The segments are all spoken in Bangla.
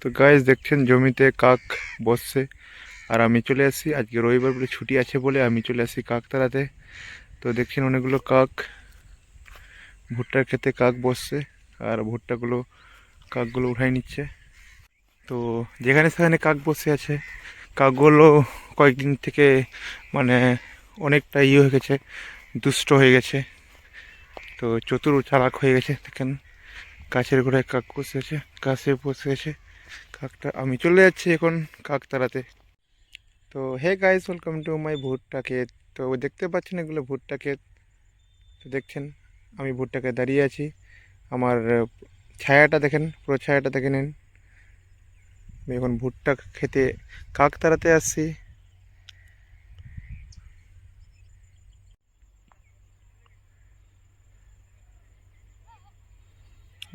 তো গাইস দেখছেন জমিতে কাক বসছে। আর আমি চলে আসছি, আজকে রবিবার বলে ছুটি আছে বলে আমি চলে আসছি কাক তাড়াতে। তো দেখছেন অনেকগুলো কাক ভুট্টার খেতে কাক বসছে। আর কাকগুলো উঠাই নিচ্ছে। তো যেখানে সেখানে কাক বসে আছে। কাকগুলো কয়েকদিন থেকে মানে অনেকটা হয়ে গেছে, দুষ্ট হয়ে গেছে। তো চতুর চালাক হয়ে গেছে। দেখেন গাছের গোড়ায় কাক বসে আছে, গাছে বসে আছে কাকটা। আমি চলে যাচ্ছি এখন কাক তাড়াতে। তো hey guys, welcome to my ভুট্টা ক্ষেত। তো দেখতে পাচ্ছেন এগুলো ভুট্টা ক্ষেত। তো দেখছেন আমি ভুট্টা ক্ষেতে দাঁড়িয়ে আছি। আমার ছায়াটা দেখেন, পুরো ছায়াটা দেখে নিন। আমি এখন ভুট্টা খেতে কাক তাড়াতে আসছি।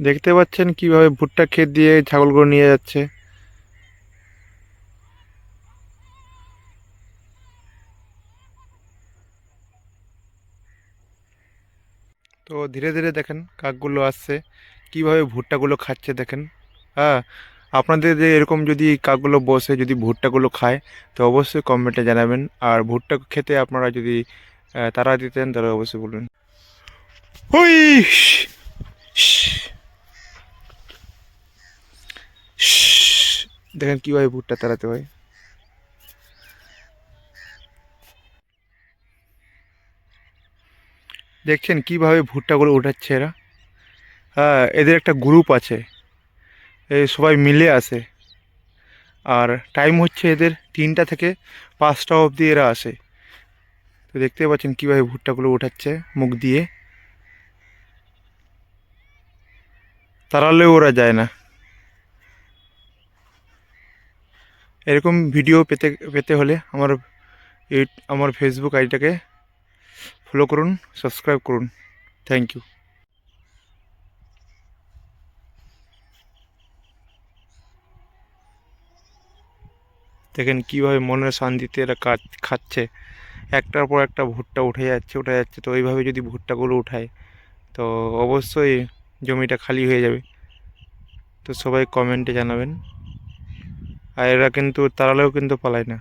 দেখতে পাচ্ছেন কিভাবে ভুট্টা ক্ষেত দিয়ে ছাগলগুলো নিয়ে যাচ্ছে। তো ধীরে ধীরে দেখেন কাকগুলো আসছে, কিভাবে ভুট্টাগুলো খাচ্ছে দেখেন। হ্যাঁ, আপনাদের যে এরকম যদি কাকগুলো বসে যদি ভুট্টাগুলো খায় তো অবশ্যই কমেন্টে জানাবেন। আর ভুট্টা খেতে আপনারা যদি তাড়া দিতেন তাহলে অবশ্যই বলবেন। হুই, দেখেন কিভাবে ভুট্টা তাড়াতে হয়। দেখছেন কিভাবে ভুট্টাগুলো উঠাচ্ছে এরা। হ্যাঁ, এদের একটা গ্রুপ আছে, এই সবাই মিলে আসে। আর টাইম হচ্ছে এদের 3টা থেকে 5টা অবধি এরা আসে। তো দেখতে পাচ্ছেন কিভাবে ভুট্টাগুলো উঠাচ্ছে মুখ দিয়ে, তাড়ালেও ওরা যায় না। এরকম ভিডিও পেতে পেতে হলে আমার ফেসবুক আইডিটাকে ফলো করুন, সাবস্ক্রাইব করুন। Thank you. দেখেন কীভাবে মনের শান্তিতে এরা কাজ খাচ্ছে। একটার পর একটা ভুট্টা উঠে যাচ্ছে। তো এইভাবে যদি ভুট্টাগুলো উঠায় তো অবশ্যই জমিটা খালি হয়ে যাবে। তো সবাই কমেন্টে জানাবেন। আর এরা কিন্তু তাড়ালেও কিন্তু পালায় না।